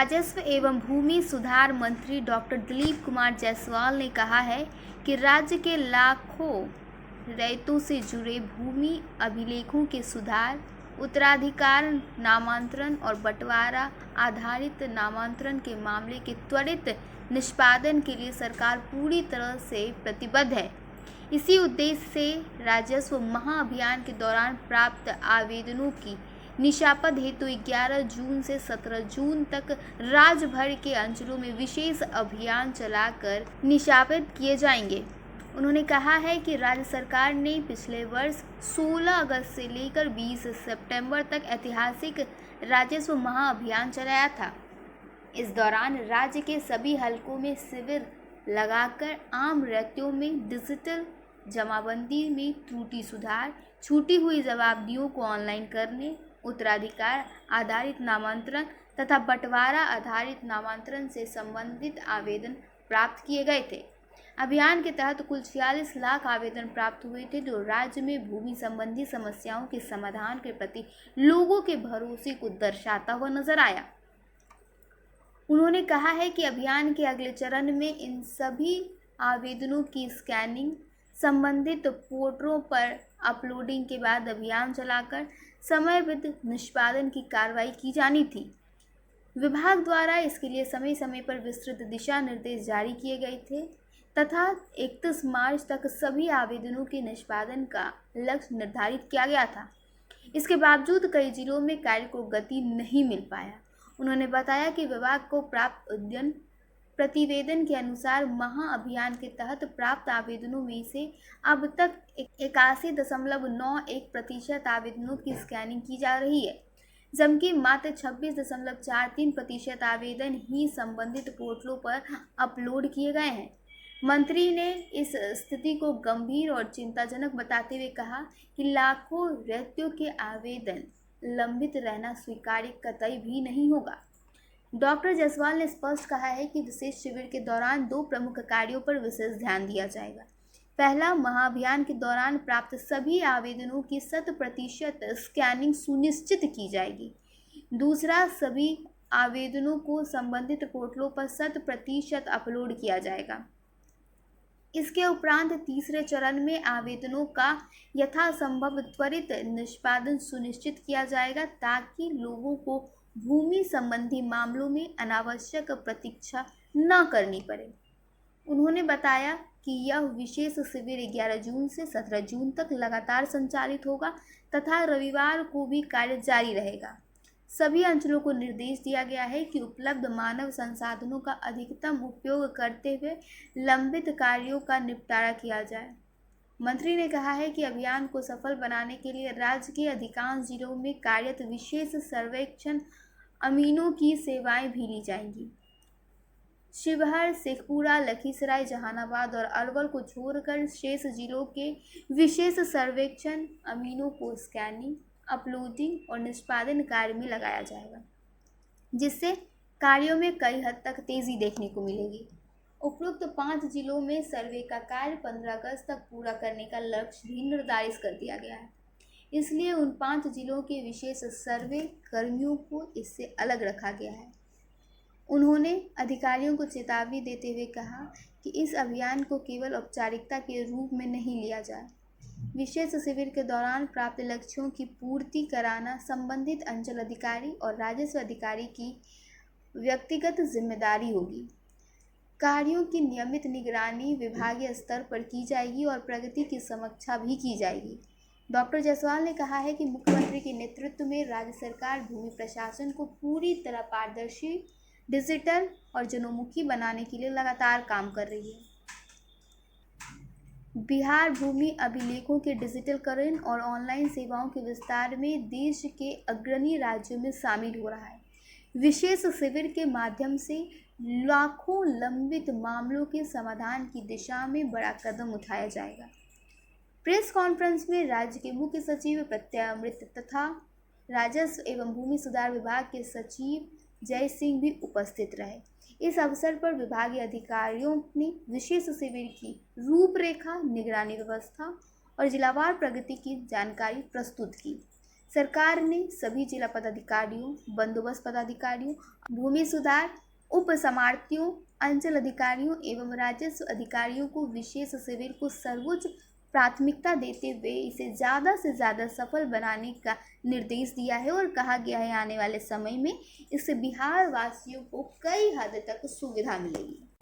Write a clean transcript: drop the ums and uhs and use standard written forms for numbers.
राजस्व एवं भूमि सुधार मंत्री डॉक्टर दिलीप कुमार जायसवाल ने कहा है कि राज्य के लाखों रैयतों से जुड़े भूमि अभिलेखों के सुधार, उत्तराधिकार नामांतरण और बंटवारा आधारित नामांतरण के मामले के त्वरित निष्पादन के लिए सरकार पूरी तरह से प्रतिबद्ध है। इसी उद्देश्य से राजस्व महाअभियान के दौरान प्राप्त आवेदनों की निष्पादन हेतु 11 जून से 17 जून तक राज्य भर के अंचलों में विशेष अभियान चलाकर निष्पादित किए जाएंगे। उन्होंने कहा है कि राज्य सरकार ने पिछले वर्ष 16 अगस्त से लेकर 20 सितंबर तक ऐतिहासिक राजस्व महाअभियान चलाया था। इस दौरान राज्य के सभी हलकों में शिविर लगाकर आम रैयतों में डिजिटल जमाबंदी में त्रुटि सुधार, छूटी हुई जवाबदियों को ऑनलाइन करने, उत्तराधिकार आधारित नामांतरण तथा बंटवारा आधारित नामांतरण से संबंधित आवेदन प्राप्त किए गए थे। अभियान के तहत कुल 46 लाख आवेदन प्राप्त हुए थे, जो राज्य में भूमि संबंधी समस्याओं के समाधान के प्रति लोगों के भरोसे को दर्शाता हुआ नजर आया। उन्होंने कहा है कि अभियान के अगले चरण में इन सभी आवेदनों की स्कैनिंग, संबंधित पोर्टलों पर अपलोडिंग के बाद अभियान चलाकर समयबद्ध निष्पादन की कार्रवाई की जानी थी। विभाग द्वारा इसके लिए समय समय पर विस्तृत दिशा निर्देश जारी किए गए थे तथा 31 मार्च तक सभी आवेदनों के निष्पादन का लक्ष्य निर्धारित किया गया था। इसके बावजूद कई जिलों में कार्य को गति नहीं मिल पाया। उन्होंने बताया कि विभाग को प्राप्त उद्यन प्रतिवेदन के अनुसार महाअभियान के तहत प्राप्त आवेदनों में से अब तक 81.91% आवेदनों की स्कैनिंग की जा रही है, जबकि मात्र 26.43% आवेदन ही संबंधित पोर्टलों पर अपलोड किए गए हैं। मंत्री ने इस स्थिति को गंभीर और चिंताजनक बताते हुए कहा कि लाखों रैयतों के आवेदन लंबित रहना स्वीकार्य कतई भी नहीं होगा। डॉक्टर जायसवाल ने स्पष्ट कहा है कि विशेष शिविर के दौरान 2 प्रमुख कार्यों पर विशेष ध्यान दिया जाएगा। पहला, महाअभियान के दौरान प्राप्त सभी आवेदनों की 100% स्कैनिंग सुनिश्चित की जाएगी। दूसरा, सभी आवेदनों को संबंधित पोर्टलों पर 100% अपलोड किया जाएगा। इसके उपरांत तीसरे चरण में आवेदनों का यथासंभव त्वरित निष्पादन सुनिश्चित किया जाएगा ताकि लोगों को भूमि संबंधी मामलों में अनावश्यक प्रतीक्षा न करनी पड़े। उन्होंने बताया कि यह विशेष शिविर 11 जून से 17 जून तक लगातार संचालित होगा तथा रविवार को भी कार्य जारी रहेगा। सभी अंचलों को निर्देश दिया गया है कि उपलब्ध मानव संसाधनों का अधिकतम उपयोग करते हुए लंबित कार्यों का निपटारा किया जाए। मंत्री ने कहा है कि अभियान को सफल बनाने के लिए राज्य के अधिकांश जिलों में कार्यरत विशेष सर्वेक्षण अमीनों की सेवाएं भी ली जाएंगी। शिवहर, शेखपुरा, लखीसराय, जहानाबाद और अरवल को छोड़कर शेष जिलों के विशेष सर्वेक्षण अमीनों को स्कैनिंग, अपलोडिंग और निष्पादन कार्य में लगाया जाएगा, जिससे कार्यों में कई हद तक तेजी देखने को मिलेगी। उपरोक्त 5 जिलों में सर्वे का कार्य 15 अगस्त तक पूरा करने का लक्ष्य भी निर्धारित कर दिया गया है। इसलिए उन 5 जिलों के विशेष सर्वे कर्मियों को इससे अलग रखा गया है। उन्होंने अधिकारियों को चेतावनी देते हुए कहा कि इस अभियान को केवल औपचारिकता के रूप में नहीं लिया जाए। विशेष शिविर के दौरान प्राप्त लक्ष्यों की पूर्ति कराना संबंधित अंचल अधिकारी और राजस्व अधिकारी की व्यक्तिगत जिम्मेदारी होगी। कार्यों की नियमित निगरानी विभागीय स्तर पर की जाएगी और प्रगति की समीक्षा भी की जाएगी। डॉक्टर जायसवाल ने कहा है कि मुख्यमंत्री के नेतृत्व में राज्य सरकार भूमि प्रशासन को पूरी तरह पारदर्शी, डिजिटल और जनोन्मुखी बनाने के लिए लगातार काम कर रही है। बिहार भूमि अभिलेखों के डिजिटलीकरण और ऑनलाइन सेवाओं के विस्तार में देश के अग्रणी राज्यों में शामिल हो रहा है। विशेष शिविर के माध्यम से लाखों लंबित मामलों के समाधान की दिशा में बड़ा कदम उठाया जाएगा। प्रेस कॉन्फ्रेंस में राज्य के मुख्य सचिव प्रत्यय अमृत तथा राजस्व एवं भूमि सुधार विभाग के सचिव जय सिंह भी उपस्थित रहे। इस अवसर पर विभागीय अधिकारियों ने विशेष शिविर की रूपरेखा, निगरानी व्यवस्था और जिलावार प्रगति की जानकारी प्रस्तुत की। सरकार ने सभी जिला पदाधिकारियों, बंदोबस्त पदाधिकारियों, भूमि सुधार उप समार्थियों, अंचल अधिकारियों एवं राजस्व अधिकारियों को विशेष शिविर को सर्वोच्च प्राथमिकता देते हुए इसे ज़्यादा से ज़्यादा सफल बनाने का निर्देश दिया है और कहा गया है आने वाले समय में इससे बिहार वासियों को कई हद तक सुविधा मिलेगी।